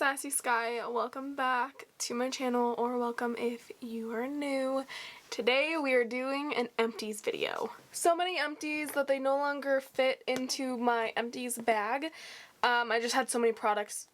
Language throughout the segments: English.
Sassy Skye, welcome back to my channel, or welcome if you are new. Today we are doing an empties video. So many empties that they no longer fit into my empties bag. I just had so many products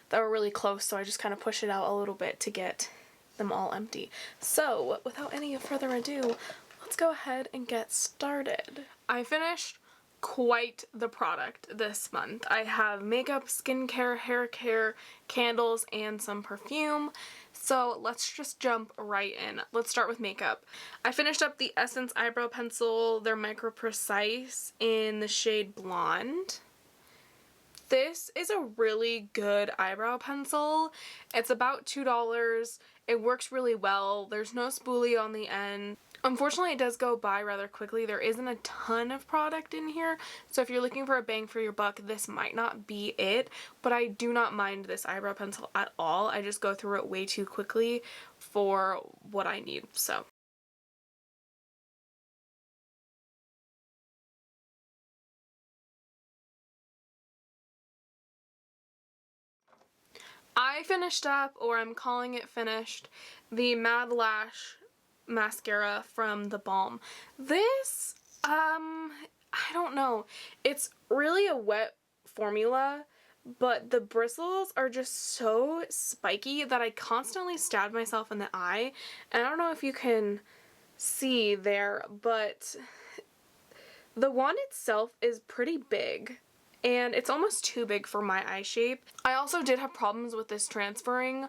that were really close, so I just kind of pushed it out a little bit to get them all empty. So without any further ado, let's go ahead and get started. I finished quite the product this month. I have makeup, skincare, hair care, candles, and some perfume. So let's just jump right in. Let's start with makeup. I finished up the Essence eyebrow pencil. They're micro precise in the shade Blonde. This is a really good eyebrow pencil. It's about $2. It works really well. There's no spoolie on the end. Unfortunately, it does go by rather quickly. There isn't a ton of product in here, so if you're looking for a bang for your buck, this might not be it, but I do not mind this eyebrow pencil at all. I just go through it way too quickly for what I need, so. I finished up, or I'm calling it finished, the Mad Lash mascara from The Balm. This, I don't know. It's really a wet formula, but the bristles are just so spiky that I constantly stab myself in the eye. And I don't know if you can see there, but the wand itself is pretty big. And it's almost too big for my eye shape. I also did have problems with this transferring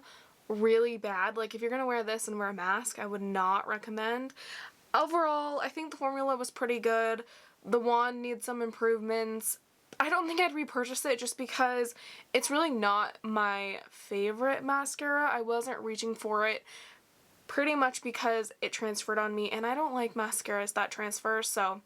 really bad. Like, if you're gonna wear this and wear a mask, I would not recommend. Overall, I think the formula was pretty good. The wand needs some improvements. I don't think I'd repurchase it just because it's really not my favorite mascara. I wasn't reaching for it pretty much because it transferred on me, and I don't like mascaras that transfer, so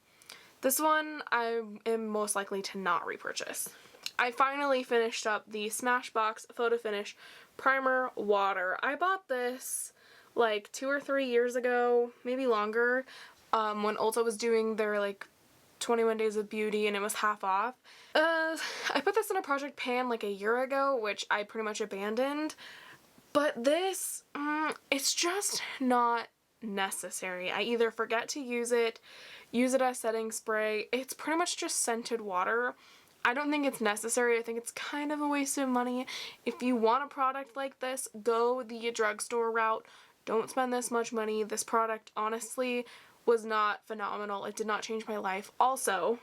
this one I am most likely to not repurchase. I finally finished up the Smashbox Photo Finish Primer Water. I bought this like 2 or 3 years ago, maybe longer, when Ulta was doing their like 21 Days of Beauty and it was half off. I put this in a project pan like a year ago, which I pretty much abandoned, but this, it's just not necessary. I either forget to use it as setting spray. It's pretty much just scented water. I don't think it's necessary. I think it's kind of a waste of money. If you want a product like this, go the drugstore route. Don't spend this much money. This product honestly was not phenomenal. It did not change my life. Also,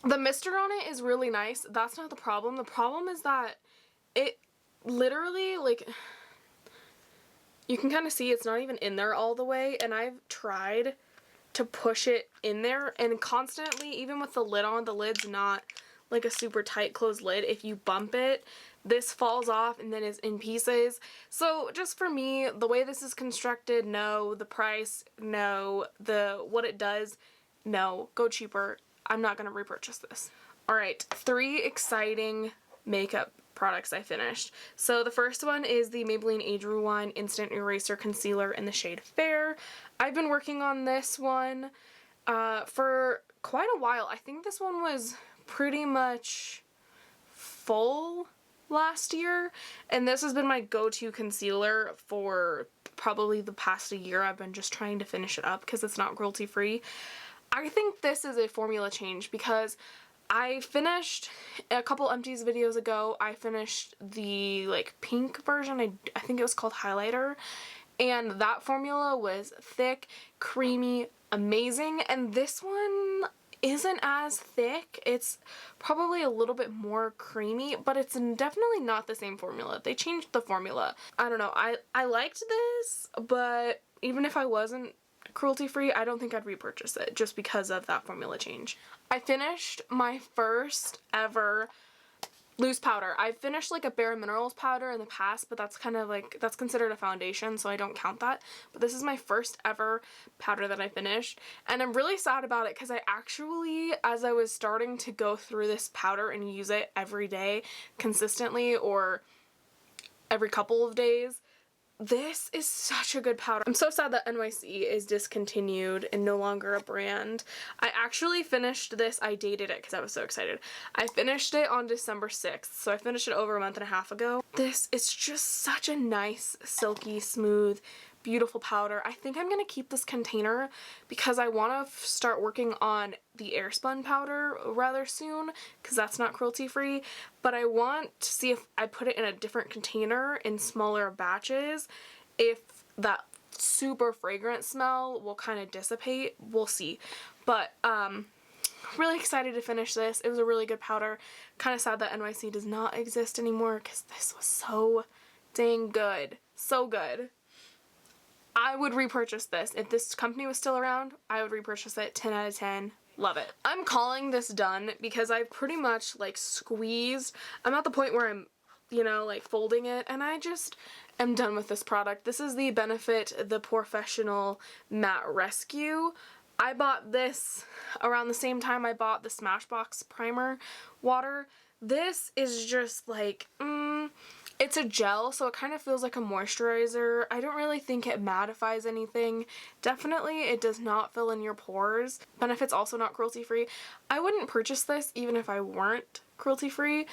the mister on it is really nice. That's not the problem. The problem is that it literally, like, you can kind of see it's not even in there all the way, and I've tried to push it in there, and constantly, even with the lid on, the lid's not like a super tight closed lid. If you bump it, this falls off and then is in pieces. So just for me, the way this is constructed, no. The price, no. What it does, no. Go cheaper. I'm not going to repurchase this. Alright, 3 exciting makeup products I finished. So the first one is the Maybelline Age Rewind Instant Eraser Concealer in the shade Fair. I've been working on this one for quite a while. I think this one was pretty much full last year, and this has been my go-to concealer for probably the past year. I've been just trying to finish it up because it's not cruelty free. I think this is a formula change because I finished a couple empties videos ago. I finished the like pink version. I think it was called highlighter, and that formula was thick, creamy, amazing, and this one isn't as thick. It's probably a little bit more creamy, but it's definitely not the same formula. They changed the formula. I don't know. I liked this, but even if I wasn't cruelty free, I don't think I'd repurchase it just because of that formula change. I finished my first ever loose powder. I've finished like a Bare Minerals powder in the past, but that's kind of like, that's considered a foundation, so I don't count that. But this is my first ever powder that I finished, and I'm really sad about it because I actually, as I was starting to go through this powder and use it every day consistently or every couple of days, this is such a good powder. I'm so sad that NYC is discontinued and no longer a brand. I actually finished this. I dated it because I was so excited. I finished it on December 6th, so I finished it over a month and a half ago. This is just such a nice, silky, smooth, beautiful powder. I think I'm gonna keep this container because I want to start working on the airspun powder rather soon because that's not cruelty free, but I want to see if I put it in a different container in smaller batches, if that super fragrant smell will kind of dissipate. We'll see. But really excited to finish this. It was a really good powder. Kind of sad that NYC does not exist anymore because this was so dang good. So good. I would repurchase this. If this company was still around, I would repurchase it. 10 out of 10. Love it. I'm calling this done because I've pretty much like squeezed. I'm at the point where I'm, you know, like folding it, and I just am done with this product. This is the Benefit the Professional Matte Rescue. I bought this around the same time I bought the Smashbox Primer Water. This is just like, it's a gel, so it kind of feels like a moisturizer. I don't really think it mattifies anything. Definitely, it does not fill in your pores. Benefit's also not cruelty-free. I wouldn't purchase this even if I weren't cruelty-free.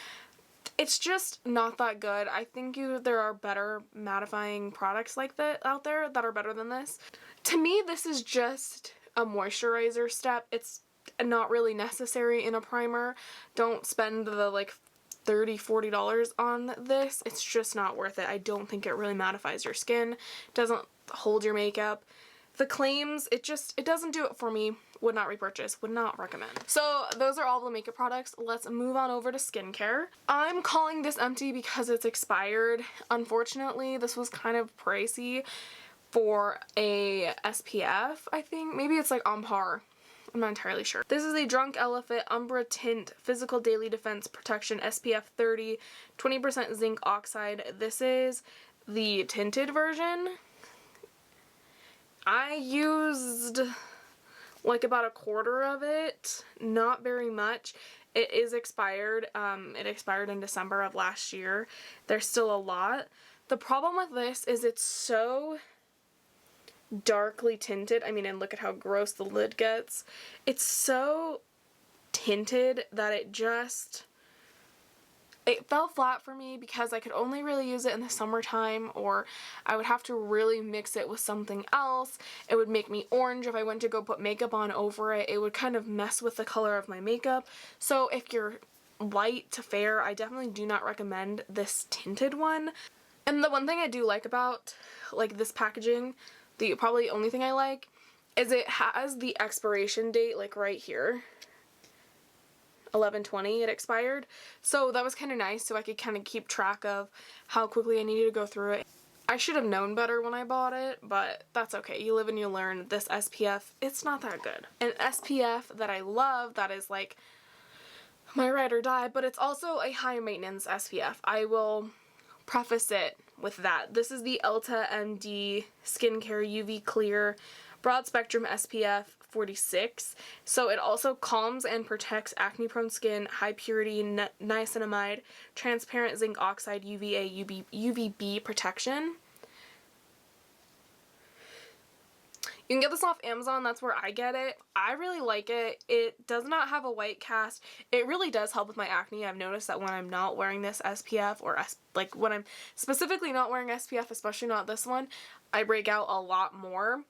It's just not that good. I think there are better mattifying products like that out there that are better than this. To me, this is just a moisturizer step. It's not really necessary in a primer. Don't spend the like $30–40 on this. It's just not worth it. I don't think it really mattifies your skin. Doesn't hold your makeup. The claims, it doesn't do it for me. Would not repurchase. Would not recommend. So those are all the makeup products. Let's move on over to skincare. I'm calling this empty because it's expired. Unfortunately, this was kind of pricey for a SPF, I think. Maybe it's like on par. I'm not entirely sure. This is a Drunk Elephant Umbra Tint Physical Daily Defense Protection SPF 30, 20% zinc oxide. This is the tinted version. I used like about a quarter of it, not very much. It is expired. It expired in December of last year. There's still a lot. The problem with this is it's so darkly tinted. I mean, and look at how gross the lid gets. It's so tinted that it fell flat for me because I could only really use it in the summertime, or I would have to really mix it with something else. It would make me orange if I went to go put makeup on over it. It would kind of mess with the color of my makeup. So if you're light to fair, I definitely do not recommend this tinted one. And the one thing I do like about like this packaging, the probably only thing I like, is it has the expiration date like right here. 11/20 it expired. So that was kind of nice, so I could kind of keep track of how quickly I needed to go through it. I should have known better when I bought it, but that's okay. You live and you learn. This SPF, it's not that good. An SPF that I love, that is like my ride or die, but it's also a high maintenance SPF. I will preface it with that. This is the Elta MD Skincare UV Clear Broad Spectrum SPF 46. So it also calms and protects acne prone skin, high purity niacinamide, transparent zinc oxide, UVA, UVB protection. You can get this off Amazon, that's where I get it. I really like it. It does not have a white cast. It really does help with my acne. I've noticed that when I'm not wearing this SPF, or like when I'm specifically not wearing SPF, especially not this one, I break out a lot more.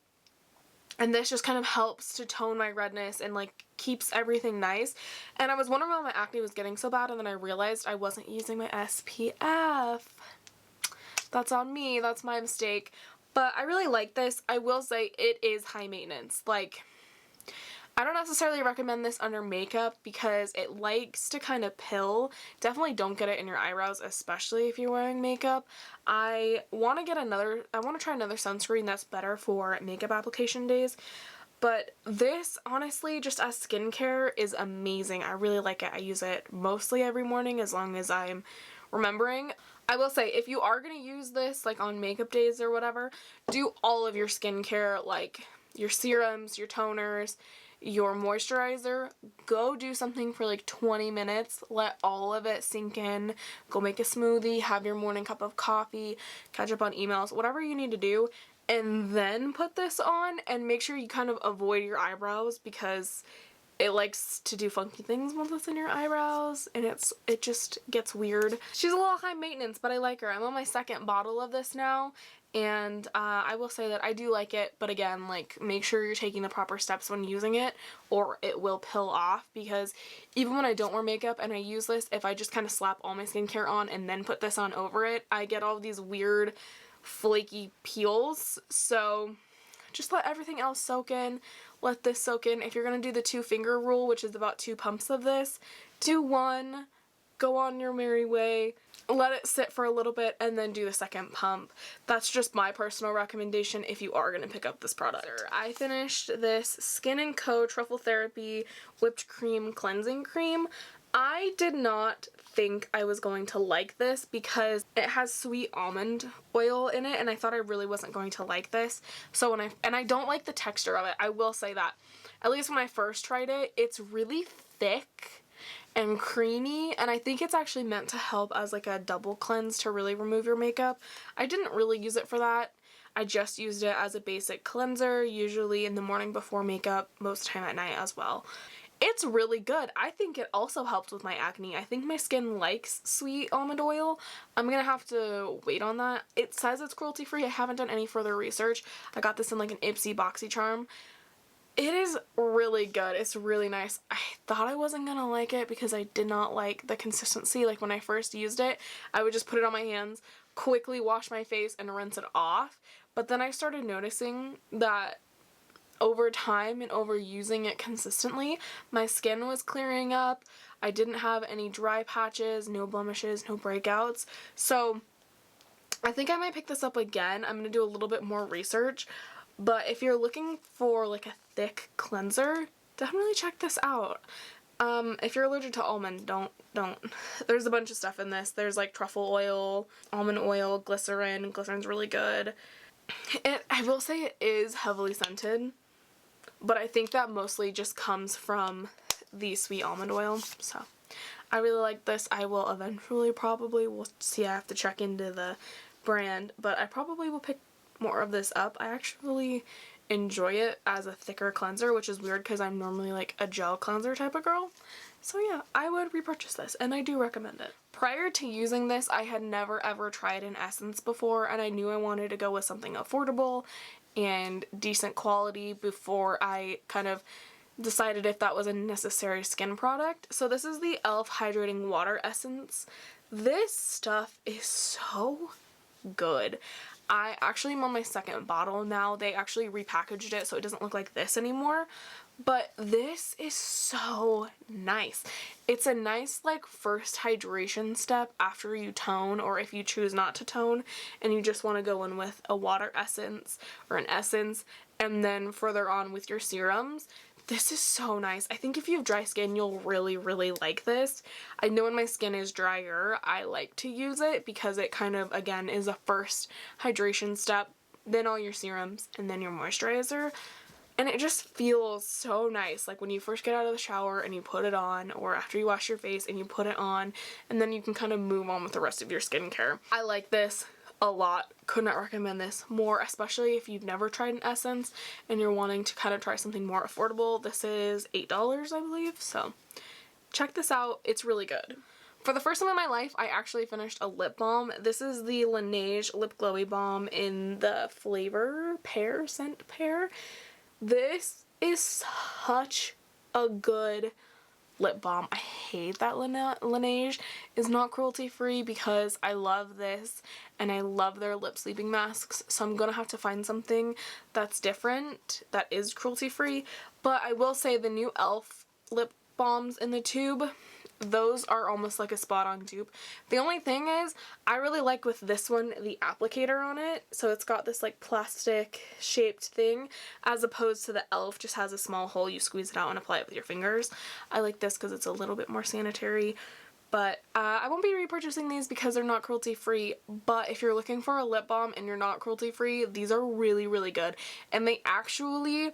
And this just kind of helps to tone my redness and like keeps everything nice. And I was wondering why my acne was getting so bad, and then I realized I wasn't using my SPF. That's on me. That's my mistake. But I really like this. I will say it is high maintenance. Like, I don't necessarily recommend this under makeup because it likes to kind of pill. Definitely don't get it in your eyebrows, especially if you're wearing makeup. I want to try another sunscreen that's better for makeup application days. But this, honestly, just as skincare, is amazing. I really like it. I use it mostly every morning as long as I'm remembering. I will say, if you are going to use this like on makeup days or whatever, do all of your skincare, like your serums, your toners, your moisturizer, go do something for like 20 minutes, let all of it sink in, go make a smoothie, have your morning cup of coffee, catch up on emails, whatever you need to do, and then put this on, and make sure you kind of avoid your eyebrows because it likes to do funky things with this in your eyebrows, and it just gets weird. She's a little high maintenance, but I like her. I'm on my second bottle of this now, and I will say that I do like it, but again, like, make sure you're taking the proper steps when using it, or it will pill off, because even when I don't wear makeup and I use this, if I just kind of slap all my skincare on and then put this on over it, I get all these weird flaky peels. So just let everything else soak in. Let this soak in. If you're going to do the 2-finger rule, which is about 2 pumps of this, do 1, go on your merry way, let it sit for a little bit, and then do the second pump. That's just my personal recommendation if you are going to pick up this product. I finished this Skin & Co. Truffle Therapy Whipped Cream Cleansing Cream. I did not think I was going to like this because it has sweet almond oil in it, and I thought I really wasn't going to like this. So I don't like the texture of it, I will say that. At least when I first tried it, it's really thick and creamy, and I think it's actually meant to help as like a double cleanse to really remove your makeup. I didn't really use it for that. I just used it as a basic cleanser, usually in the morning before makeup, most time at night as well. It's really good. I think it also helped with my acne. I think my skin likes sweet almond oil. I'm gonna have to wait on that. It says it's cruelty free. I haven't done any further research. I got this in like an Ipsy BoxyCharm. It is really good. It's really nice. I thought I wasn't gonna like it because I did not like the consistency. Like when I first used it, I would just put it on my hands, quickly wash my face, and rinse it off. But then I started noticing that over time and over using it consistently, my skin was clearing up. I didn't have any dry patches, no blemishes, no breakouts. So I think I might pick this up again. I'm going to do a little bit more research. But if you're looking for like a thick cleanser, definitely check this out. If you're allergic to almond, don't. There's a bunch of stuff in this. There's like truffle oil, almond oil, glycerin. Glycerin's really good. I will say it is heavily scented, but I think that mostly just comes from the sweet almond oil. So I really like this. I will eventually we'll see, I have to check into the brand, but I probably will pick more of this up. I actually enjoy it as a thicker cleanser, which is weird because I'm normally like a gel cleanser type of girl. So yeah, I would repurchase this, and I do recommend it. Prior to using this, I had never ever tried an essence before, and I knew I wanted to go with something affordable and decent quality before I kind of decided if that was a necessary skin product. So this is the e.l.f. Hydrating Water Essence. This stuff is so good. I actually am on my second bottle now. They actually repackaged it so it doesn't look like this anymore. But this is so nice. It's a nice like first hydration step after you tone, or if you choose not to tone and you just want to go in with a water essence or an essence and then further on with your serums. This is so nice. I think if you have dry skin, you'll really, really like this. I know when my skin is drier, I like to use it because it kind of, again, is a first hydration step, then all your serums, and then your moisturizer. And it just feels so nice, like when you first get out of the shower and you put it on, or after you wash your face and you put it on, and then you can kind of move on with the rest of your skincare. I like this a lot. Could not recommend this more, especially if you've never tried an essence and you're wanting to kind of try something more affordable. This is $8, I believe, so check this out. It's really good. For the first time in my life, I actually finished a lip balm. This is the Laneige Lip Glowy Balm in the flavor scent pear. This is such a good lip balm. I hate that Laneige is not cruelty free because I love this and I love their lip sleeping masks, so I'm gonna have to find something that's different that is cruelty free. But I will say the new e.l.f. lip balms in the tube, those are almost like a spot on dupe. The only thing is, I really like with this one the applicator on it, so it's got this like plastic shaped thing, as opposed to the e.l.f. just has a small hole, you squeeze it out and apply it with your fingers. I like this because it's a little bit more sanitary. But I won't be repurchasing these because they're not cruelty free, but if you're looking for a lip balm and you're not cruelty free, these are really, really good. And they actually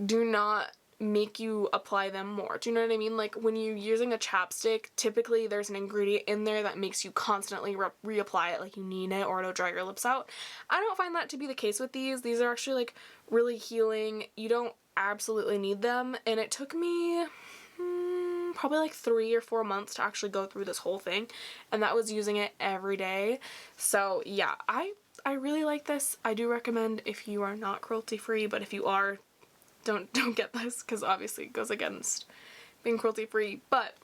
do not make you apply them more. Do you know what I mean? Like when you're using a chapstick, typically there's an ingredient in there that makes you constantly reapply it, like you need it or it'll dry your lips out. I don't find that to be the case with these. These are actually like really healing. You don't absolutely need them, and it took me probably like 3 or 4 months to actually go through this whole thing, and that was using it every day. So yeah, I really like this. I do recommend if you are not cruelty free, but if you are, don't get this because obviously it goes against being cruelty free. But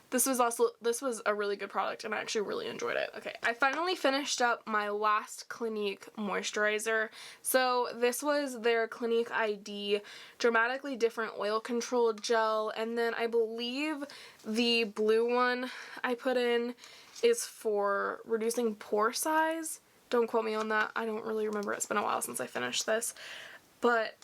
this was a really good product and I actually really enjoyed it. Okay, I finally finished up my last Clinique moisturizer. So this was their Clinique ID Dramatically Different Oil Control Gel, and then I believe the blue one I put in is for reducing pore size. Don't quote me on that. I don't really remember. It's been a while since I finished this. But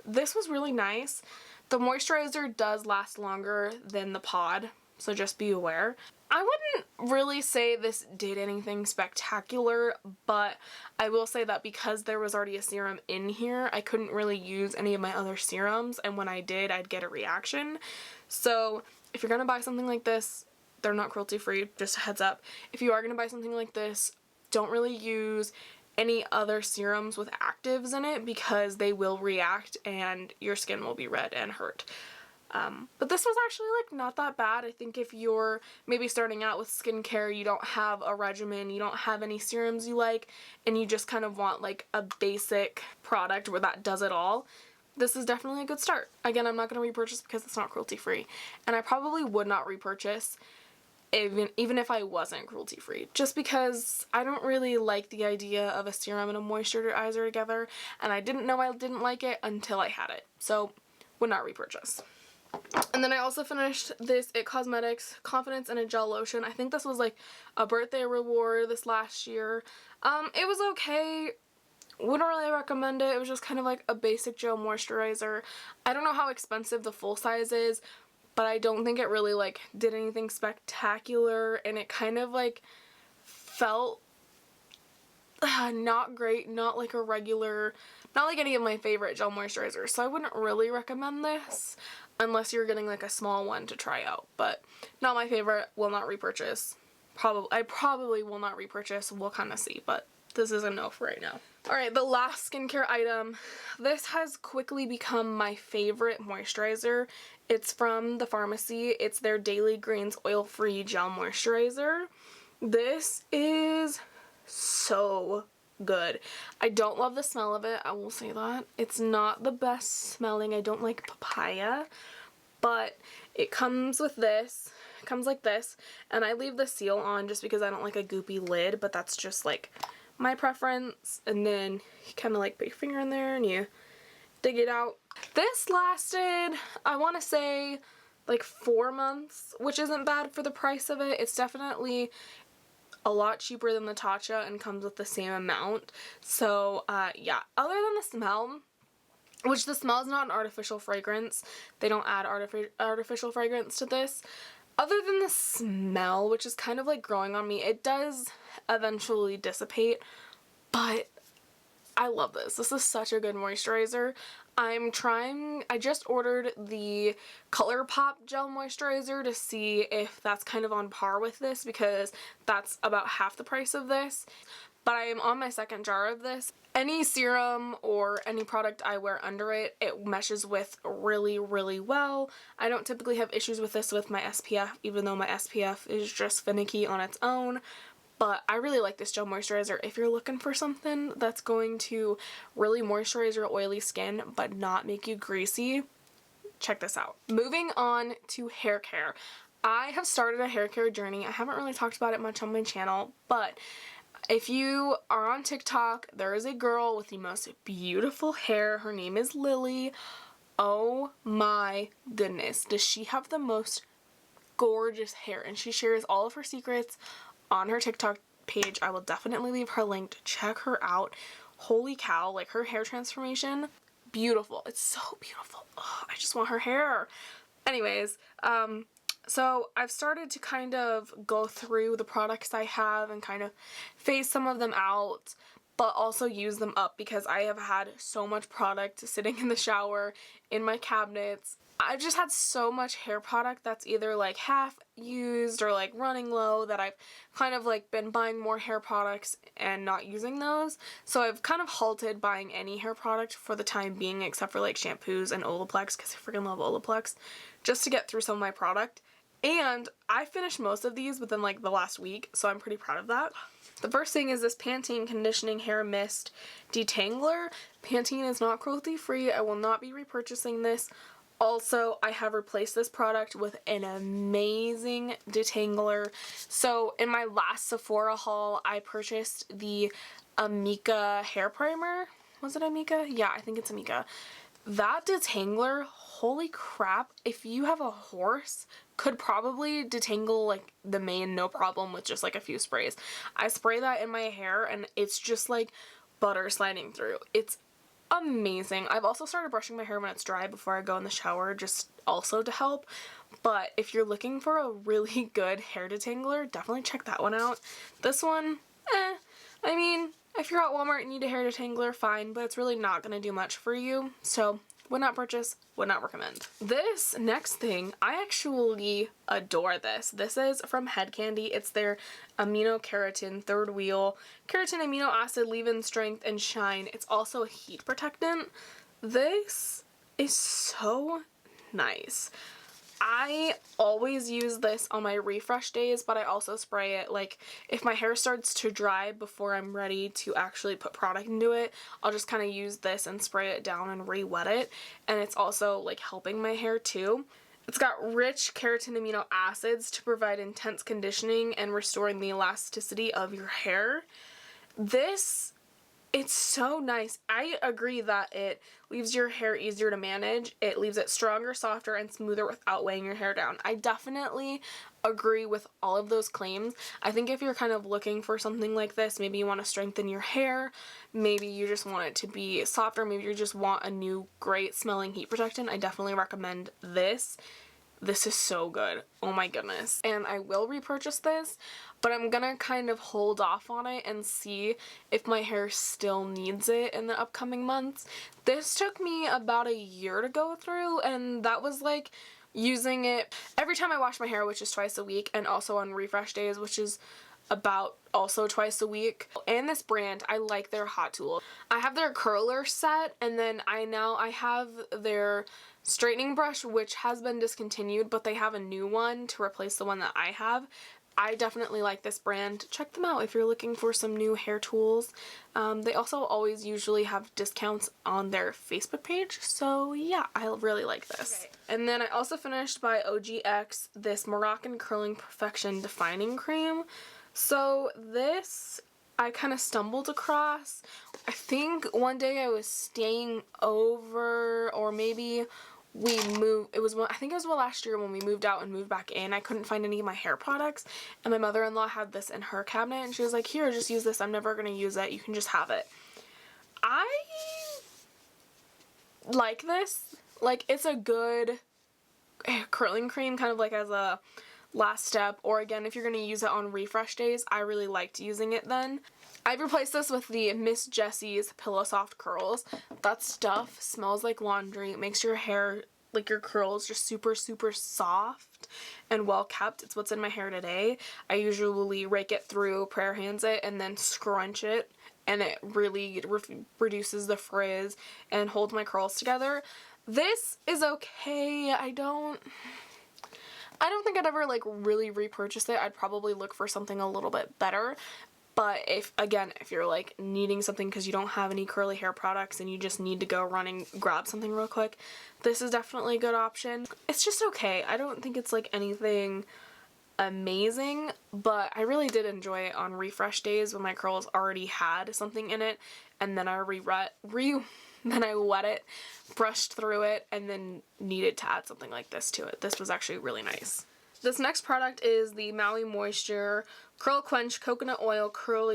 this was really nice. The moisturizer does last longer than the pod, so just be aware. I wouldn't really say this did anything spectacular, but I will say that because there was already a serum in here, I couldn't really use any of my other serums, and when I did, I'd get a reaction. So if you're gonna buy something like this, they're not cruelty free, just a heads up. If you are gonna buy something like this, don't really use any other serums with actives in it because they will react and your skin will be red and hurt. But this was actually like not that bad. I think if you're maybe starting out with skincare, you don't have a regimen, you don't have any serums you like, and you just kind of want like a basic product where that does it all, this is definitely a good start. Again, I'm not going to repurchase because it's not cruelty free, and I probably would not repurchase even if I wasn't cruelty free, just because I don't really like the idea of a serum and a moisturizer together, and I didn't know I didn't like it until I had it, so would not repurchase. And then I also finished this IT Cosmetics Confidence in a Gel Lotion. I think this was like a birthday reward this last year. It was okay. Wouldn't really recommend it. It was just kind of like a basic gel moisturizer. I don't know how expensive the full size is, but I don't think it really like did anything spectacular, and it kind of like felt not great, not like a regular, not like any of my favorite gel moisturizers, so I wouldn't really recommend this unless you're getting like a small one to try out, but not my favorite, will not repurchase. I probably will not repurchase, we'll kind of see, but this is a no for right now. Alright, the last skincare item. This has quickly become my favorite moisturizer. It's from the pharmacy. It's their Daily Greens Oil-Free Gel Moisturizer. This is so good. I don't love the smell of it, I will say that. It's not the best smelling. I don't like papaya, but it comes with this. It comes like this, and I leave the seal on just because I don't like a goopy lid, but that's just like my preference. And then you kind of like put your finger in there and you dig it out. This lasted, I want to say, like 4 months, which isn't bad for the price of it. It's definitely a lot cheaper than the Tatcha and comes with the same amount. So yeah, other than the smell, which the smell is not an artificial fragrance, they don't add artificial fragrance to this. Other than the smell, which is kind of like growing on me, it does eventually dissipate, but I love this. This is such a good moisturizer. I just ordered the ColourPop gel moisturizer to see if that's kind of on par with this, because that's about half the price of this. But I am on my second jar of this. Any serum or any product I wear under it, it meshes with really, really well. I don't typically have issues with this with my SPF, even though my SPF is just finicky on its own. But I really like this gel moisturizer. If you're looking for something that's going to really moisturize your oily skin but not make you greasy, check this out. Moving on to hair care. I have started a hair care journey. I haven't really talked about it much on my channel, but if you are on TikTok, there is a girl with the most beautiful hair. Her name is Lily. Oh my goodness, does she have the most gorgeous hair, and she shares all of her secrets on her TikTok page. I will definitely leave her link to check her out. Holy cow, like her hair transformation, beautiful. It's so beautiful. Oh, I just want her hair. Anyways, so I've started to kind of go through the products I have and kind of phase some of them out. but also use them up because I have had so much product sitting in the shower, in my cabinets. I've just had so much hair product that's either like half used or like running low that I've kind of like been buying more hair products and not using those. So I've kind of halted buying any hair product for the time being except for like shampoos and Olaplex because I freaking love Olaplex just to get through some of my product. And I finished most of these within like the last week, so I'm pretty proud of that. The first thing is this Pantene Conditioning Hair Mist Detangler. Pantene is not cruelty free. I will not be repurchasing this. Also, I have replaced this product with an amazing detangler. So in my last Sephora haul, I purchased the Amika hair primer. Was it Amika? Yeah, I think it's Amika. That detangler, holy crap, if you have a horse, could probably detangle like the mane no problem with just like a few sprays. I spray that in my hair and it's just like butter sliding through. It's amazing. I've also started brushing my hair when it's dry before I go in the shower, just also to help. But if you're looking for a really good hair detangler, definitely check that one out. This one, I mean, if you're at Walmart and need a hair detangler, fine, but it's really not going to do much for you. So, would not purchase, would not recommend. This next thing, I actually adore this. This is from Head Candy. It's their Amino Keratin Third Wheel Keratin Amino Acid Leave-In Strength and Shine. It's also a heat protectant. This is so nice. I always use this on my refresh days, but I also spray it like if my hair starts to dry before I'm ready to actually put product into it, I'll just kind of use this and spray it down and re-wet it, and it's also like helping my hair too. It's got rich keratin amino acids to provide intense conditioning and restoring the elasticity of your hair. It's so nice. I agree that it leaves your hair easier to manage. It leaves it stronger, softer, and smoother without weighing your hair down. I definitely agree with all of those claims. I think if you're kind of looking for something like this, maybe you want to strengthen your hair, maybe you just want it to be softer, maybe you just want a new great smelling heat protectant, I definitely recommend this. This is so good. Oh my goodness. And I will repurchase this, but I'm gonna kind of hold off on it and see if my hair still needs it in the upcoming months. This took me about a year to go through, and that was like using it every time I wash my hair, which is twice a week, and also on refresh days, which is about also twice a week. And this brand, I like their hot tool. I have their curler set, and then I have their straightening brush, which has been discontinued, but they have a new one to replace the one that I have. I definitely like this brand. Check them out if you're looking for some new hair tools. They also always usually have discounts on their Facebook page, so yeah, I really like this. Okay. And then I also finished by OGX this Moroccan Curling Perfection Defining Cream. So this I kind of stumbled across. I think one day I was staying over, or maybe we moved, I think it was last year when we moved out and moved back in. I couldn't find any of my hair products, and my mother-in-law had this in her cabinet, and she was like, here, just use this. I'm never going to use it. You can just have it. I like this. Like, it's a good curling cream, kind of like as a last step, or again, if you're going to use it on refresh days. I really liked using it then. I've replaced this with the Miss Jessie's Pillow Soft Curls. That stuff smells like laundry. It makes your hair, like your curls, just super, super soft and well kept. It's what's in my hair today. I usually rake it through, prayer hands it, and then scrunch it, and it really reduces the frizz and holds my curls together. This is okay. I don't think I'd ever like really repurchase it. I'd probably look for something a little bit better. But if you're like needing something because you don't have any curly hair products and you just need to go run and grab something real quick, this is definitely a good option. It's just okay. I don't think it's like anything amazing, but I really did enjoy it on refresh days when my curls already had something in it, and then I wet it, brushed through it, and then needed to add something like this to it. This was actually really nice. This next product is the Maui Moisture Curl Quench Coconut Oil Curl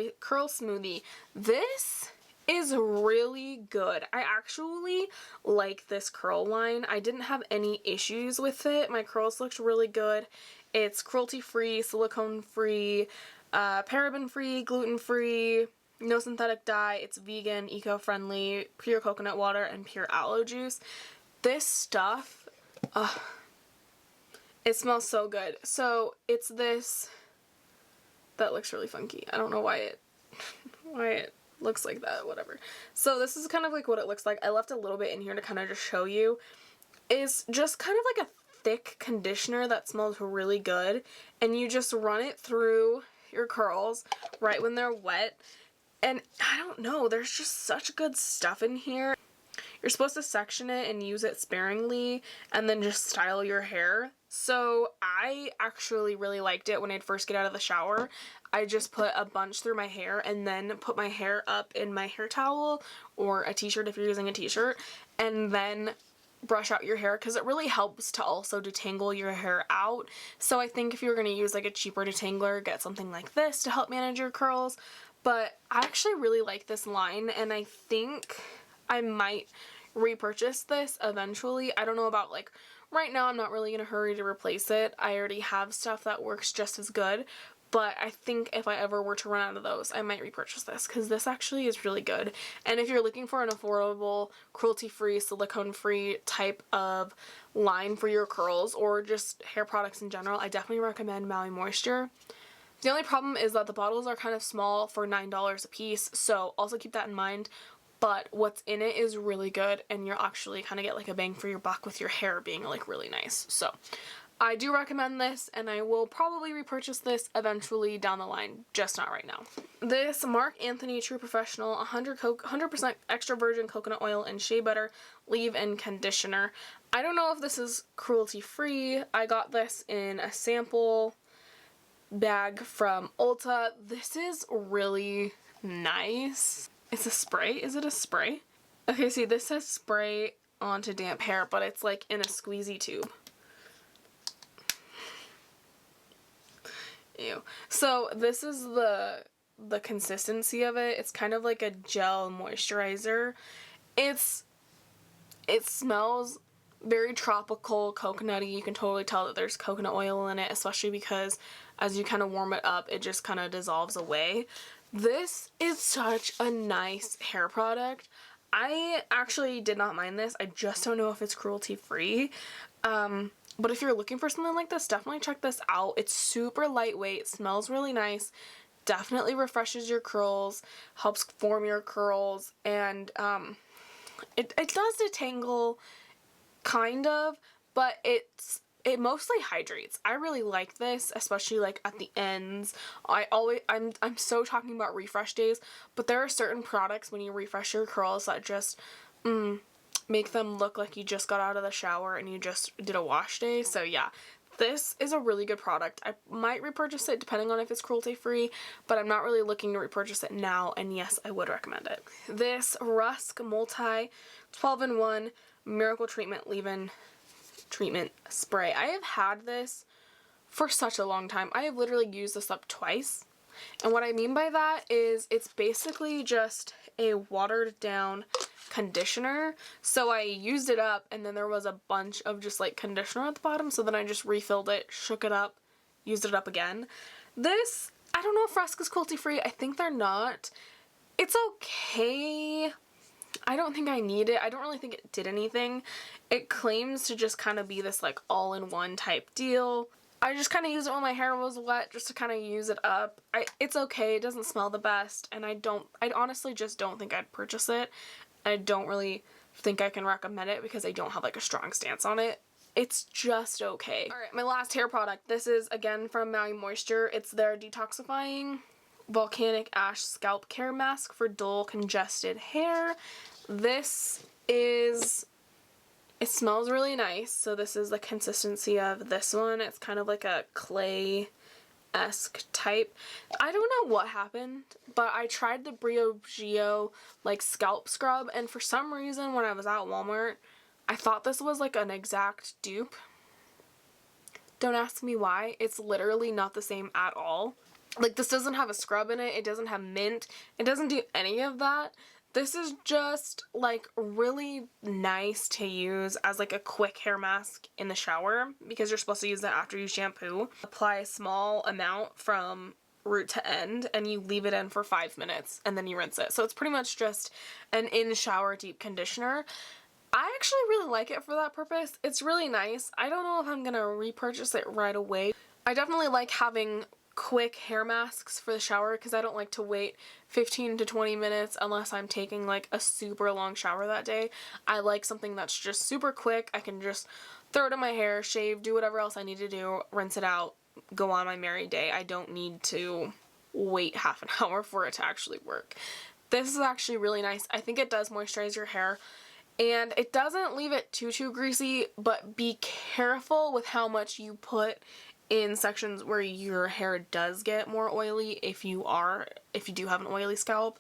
Smoothie. This is really good. I actually like this curl line. I didn't have any issues with it. My curls looked really good. It's cruelty-free, silicone-free, paraben-free, gluten-free, no synthetic dye, it's vegan, eco-friendly, pure coconut water, and pure aloe juice. This stuff, it smells so good. So it's this, that looks really funky. I don't know why it looks like that, whatever. So this is kind of like what it looks like. I left a little bit in here to kind of just show you. It's just kind of like a thick conditioner that smells really good, and you just run it through your curls right when they're wet. And I don't know, there's just such good stuff in here. You're supposed to section it and use it sparingly and then just style your hair. So I actually really liked it when I'd first get out of the shower. I just put a bunch through my hair and then put my hair up in my hair towel or a t-shirt if you're using a t-shirt, and then brush out your hair because it really helps to also detangle your hair out. So I think if you're going to use like a cheaper detangler, get something like this to help manage your curls. But I actually really like this line, and I think I might repurchase this eventually. I don't know about like right now. I'm not really in a hurry to replace it. I already have stuff that works just as good. But I think if I ever were to run out of those, I might repurchase this because this actually is really good. And if you're looking for an affordable, cruelty-free, silicone-free type of line for your curls or just hair products in general, I definitely recommend Maui Moisture. The only problem is that the bottles are kind of small for $9 a piece, so also keep that in mind. But what's in it is really good, and you'll actually kind of get like a bang for your buck with your hair being like really nice. So I do recommend this, and I will probably repurchase this eventually down the line, just not right now. This Marc Anthony True Professional 100% extra virgin coconut oil and shea butter leave-in conditioner. I don't know if this is cruelty-free. I got this in a sample bag from Ulta. This is really nice. It's a spray. Is it a spray? Okay, see, this says spray onto damp hair, but it's like in a squeezy tube. Ew. So this is the consistency of it. It's kind of like a gel moisturizer. It smells very tropical, coconutty. You can totally tell that there's coconut oil in it, especially because as you kind of warm it up, it just kind of dissolves away. This is such a nice hair product. I actually did not mind this. I just don't know if it's cruelty-free. But if you're looking for something like this, definitely check this out. It's super lightweight, smells really nice, definitely refreshes your curls, helps form your curls, and it does detangle, kind of, but it mostly hydrates. I really like this, especially like at the ends. I'm so talking about refresh days, but there are certain products when you refresh your curls that just make them look like you just got out of the shower and you just did a wash day. So yeah, this is a really good product. I might repurchase it depending on if it's cruelty free, but I'm not really looking to repurchase it now, and yes, I would recommend it. This Rusk Multi 12-in-1 Miracle Treatment Leave-In Treatment Spray. I have had this for such a long time. I have literally used this up twice. And what I mean by that is it's basically just a watered down conditioner. So I used it up and then there was a bunch of just like conditioner at the bottom, so then I just refilled it, shook it up, used it up again. This, I don't know if Rusk is cruelty free. I think they're not. It's okay. I don't think I need it. I don't really think it did anything. It claims to just kind of be this like all-in-one type deal. I just kind of use it when my hair was wet just to kind of use it up. It's okay. It doesn't smell the best, and I honestly just don't think I'd purchase it. I don't really think I can recommend it because I don't have like a strong stance on it. It's just okay. Alright, my last hair product. This is again from Maui Moisture. It's their detoxifying volcanic ash scalp care mask for dull congested hair. It smells really nice. So this is the consistency of this one. It's kind of like a clay-esque type. I don't know what happened, but I tried the Briogeo like scalp scrub, and for some reason when I was at Walmart, I thought this was like an exact dupe. Don't ask me why. It's literally not the same at all. Like, this doesn't have a scrub in it. It doesn't have mint. It doesn't do any of that. This is just like really nice to use as like a quick hair mask in the shower because you're supposed to use that after you shampoo. Apply a small amount from root to end, and you leave it in for 5 minutes and then you rinse it. So it's pretty much just an in-shower deep conditioner. I actually really like it for that purpose. It's really nice. I don't know if I'm gonna repurchase it right away. I definitely like having quick hair masks for the shower because I don't like to wait 15 to 20 minutes unless I'm taking like a super long shower that day. I like something that's just super quick. I can just throw it in my hair, shave, do whatever else I need to do, rinse it out, go on my merry day. I don't need to wait half an hour for it to actually work. This is actually really nice. I think it does moisturize your hair and it doesn't leave it too greasy, but be careful with how much you put in sections where your hair does get more oily if you do have an oily scalp.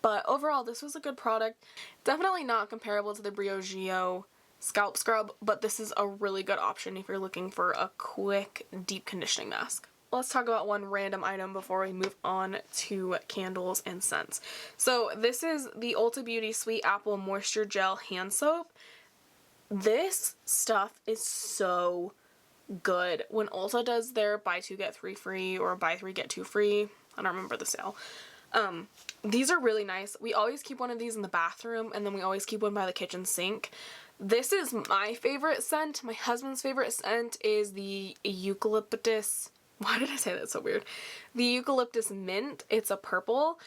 But overall, this was a good product. Definitely not comparable to the Briogeo scalp scrub, but this is a really good option if you're looking for a quick deep conditioning mask. Let's talk about one random item before we move on to candles and scents. So this is the Ulta Beauty Sweet Apple Moisture Gel Hand Soap. This stuff is so good. When Ulta does their buy 2 get 3 free or buy 3 get 2 free, I don't remember the sale. These are really nice. We always keep one of these in the bathroom, and then we always keep one by the kitchen sink. This is my favorite scent. My husband's favorite scent is the eucalyptus. Why did I say that so weird? The eucalyptus mint. It's a purple.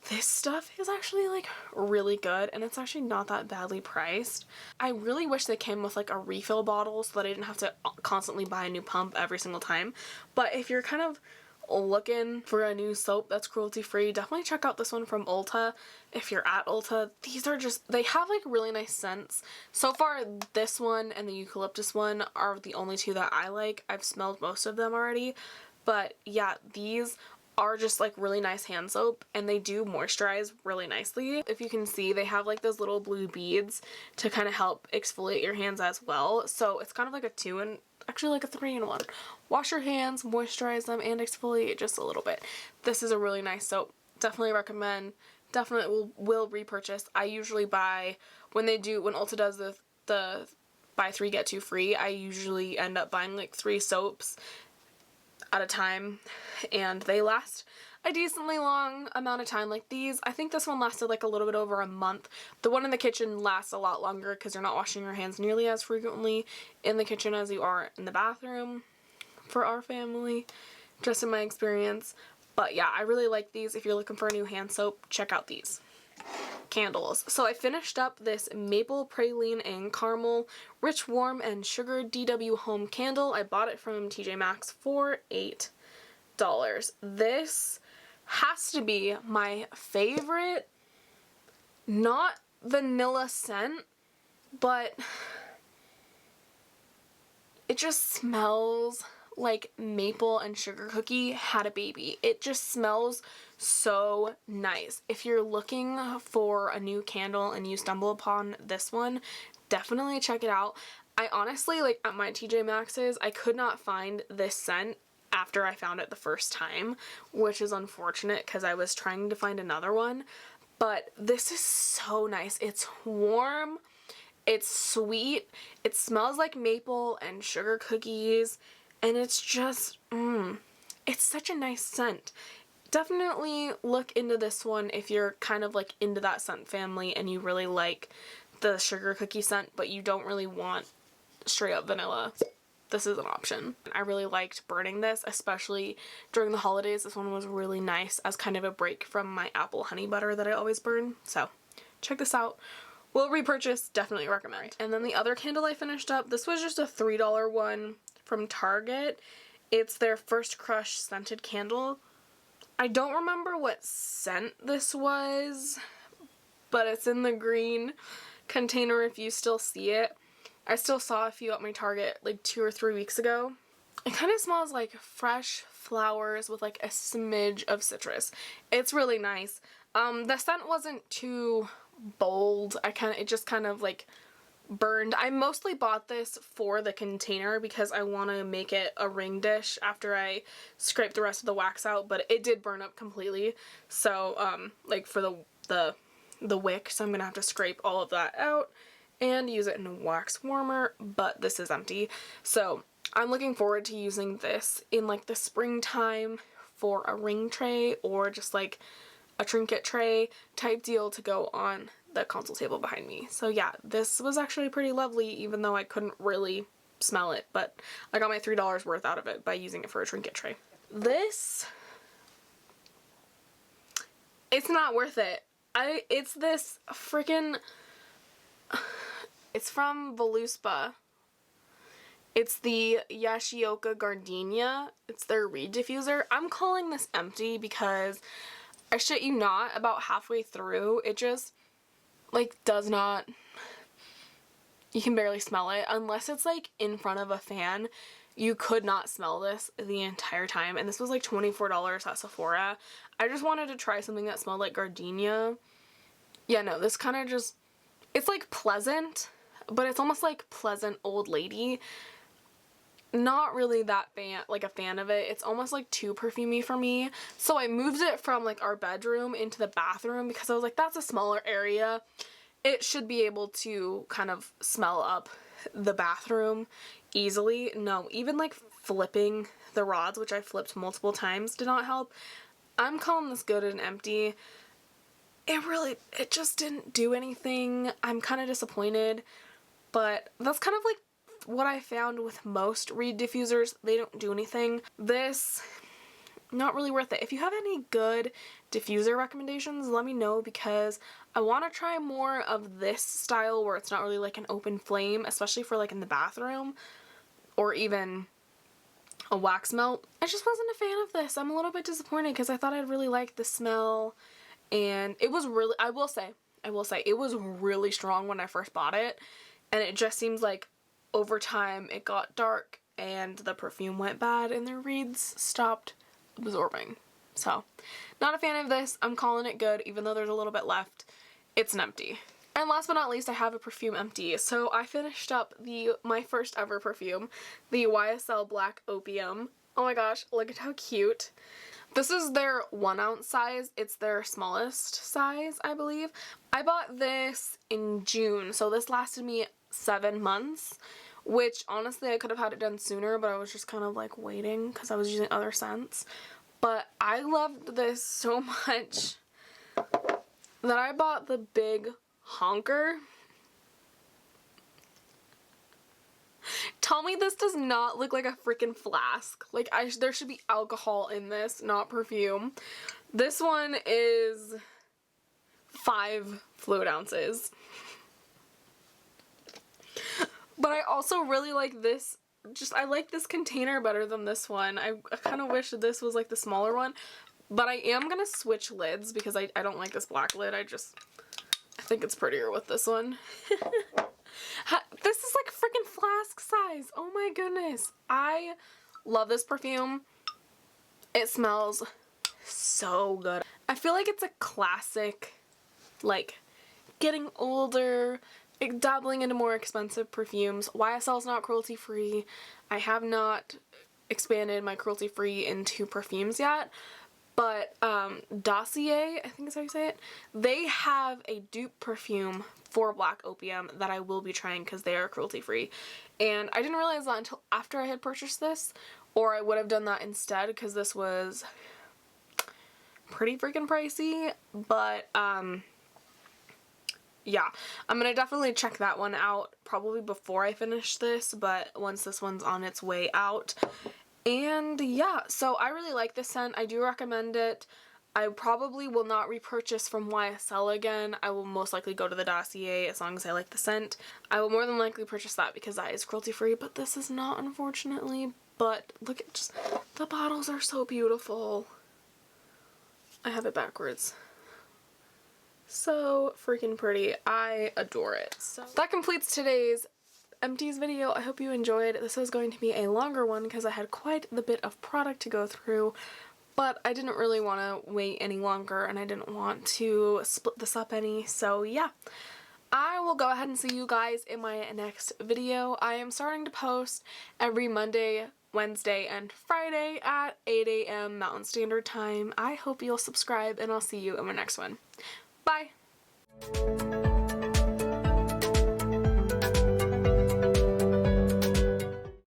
This stuff is actually like really good, and it's actually not that badly priced. I really wish they came with like a refill bottle so that I didn't have to constantly buy a new pump every single time. But if you're kind of looking for a new soap that's cruelty free, definitely check out this one from Ulta. If you're at Ulta, these are just, they have like really nice scents. So far, this one and the eucalyptus one are the only two that I like. I've smelled most of them already, but yeah, these are just like really nice hand soap, and they do moisturize really nicely. If you can see, they have like those little blue beads to kind of help exfoliate your hands as well. So it's kind of like a 3-in-1. Wash your hands, moisturize them, and exfoliate just a little bit. This is a really nice soap. Definitely recommend. Definitely will repurchase. I usually buy, when Ulta does the buy 3 get 2 free, I usually end up buying like 3 soaps at a time, and they last a decently long amount of time. Like these, I think this one lasted like a little bit over a month. The one in the kitchen lasts a lot longer because you're not washing your hands nearly as frequently in the kitchen as you are in the bathroom for our family, just in my experience. But yeah, I really like these. If you're looking for a new hand soap, check out these. Candles. So I finished up this Maple Praline and Caramel Rich Warm and Sugar DW Home Candle. I bought it from TJ Maxx for $8. This has to be my favorite, not vanilla scent, but it just smells like maple and sugar cookie had a baby. It just smells so nice. If you're looking for a new candle and you stumble upon this one, definitely check it out. I honestly, like at my TJ Maxx's, I could not find this scent after I found it the first time, which is unfortunate because I was trying to find another one. But this is so nice. It's warm, it's sweet, it smells like maple and sugar cookies, and it's just, it's such a nice scent. Definitely look into this one if you're kind of like into that scent family and you really like the sugar cookie scent, but you don't really want straight up vanilla. This is an option. I really liked burning this, especially during the holidays. This one was really nice as kind of a break from my apple honey butter that I always burn. So check this out. Will repurchase, definitely recommend. And then the other candle I finished up, this was just a $3 one from Target. It's their First Crush scented candle. I don't remember what scent this was, but it's in the green container if you still see it. I still saw a few at my Target like 2 or 3 weeks ago. It kind of smells like fresh flowers with like a smidge of citrus. It's really nice. The scent wasn't too bold. It just kind of like burned. I mostly bought this for the container because I want to make it a ring dish after I scrape the rest of the wax out, but it did burn up completely. So like for the wick, so I'm gonna have to scrape all of that out and use it in a wax warmer, but this is empty. So I'm looking forward to using this in like the springtime for a ring tray or just like a trinket tray type deal to go on the console table behind me. So yeah, this was actually pretty lovely, even though I couldn't really smell it, but I got my $3 worth out of it by using it for a trinket tray. This, it's not worth it. It's this freaking, it's from Voluspa. It's the Yashioka Gardenia. It's their reed diffuser. I'm calling this empty because I shit you not, about halfway through, it just, like, does not, you can barely smell it. Unless it's, like, in front of a fan, you could not smell this the entire time. And this was, like, $24 at Sephora. I just wanted to try something that smelled like gardenia. Yeah, no, this kind of just, it's, like, pleasant, but it's almost like pleasant old lady. Not really that a fan of it. It's almost like too perfumey for me. So I moved it from like our bedroom into the bathroom because I was like, that's a smaller area. It should be able to kind of smell up the bathroom easily. No, even like flipping the rods, which I flipped multiple times, did not help. I'm calling this good and empty. It just didn't do anything. I'm kind of disappointed, but that's kind of like what I found with most reed diffusers. They don't do anything. This, not really worth it. If you have any good diffuser recommendations, let me know because I want to try more of this style where it's not really like an open flame, especially for like in the bathroom or even a wax melt. I just wasn't a fan of this. I'm a little bit disappointed because I thought I'd really like the smell, and it was really, I will say, it was really strong when I first bought it, and it just seems like over time it got dark and the perfume went bad and the reeds stopped absorbing. So, not a fan of this. I'm calling it good even though there's a little bit left. It's an empty. And last but not least, I have a perfume empty. So I finished up my first ever perfume, the YSL Black Opium. Oh my gosh, look at how cute. This is their 1 ounce size. It's their smallest size, I believe. I bought this in June, so this lasted me 7 months, which honestly I could have had it done sooner, but I was just kind of like waiting because I was using other scents. But I loved this so much that I bought the big honker. Tell me this does not look like a freaking flask. Like, there should be alcohol in this, not perfume. This one is 5 fluid ounces. But I also really like this. I like this container better than this one. I kind of wish this was like the smaller one. But I am going to switch lids because I don't like this black lid. I think it's prettier with this one. This is like freaking flask size. Oh my goodness. I love this perfume. It smells so good. I feel like it's a classic, like, getting older, dabbling into more expensive perfumes. YSL is not cruelty free. I have not expanded my cruelty free into perfumes yet, but Dossier, I think is how you say it, they have a dupe perfume for Black Opium that I will be trying because they are cruelty free, and I didn't realize that until after I had purchased this, or I would have done that instead because this was pretty freaking pricey. But yeah, I'm gonna definitely check that one out probably before I finish this, but once this one's on its way out. And yeah, so I really like this scent. I do recommend it. I probably will not repurchase from YSL again. I will most likely go to the Dossier as long as I like the scent. I will more than likely purchase that because that is cruelty free, but this is not, unfortunately. But look at just, the bottles are so beautiful. I have it backwards. So freaking pretty. I adore it. So that completes today's Empties video. I hope you enjoyed. This was going to be a longer one because I had quite the bit of product to go through, but I didn't really want to wait any longer and I didn't want to split this up any. So yeah, I will go ahead and see you guys in my next video. I am starting to post every Monday, Wednesday, and Friday at 8 a.m. Mountain Standard Time. I hope you'll subscribe and I'll see you in my next one. Bye!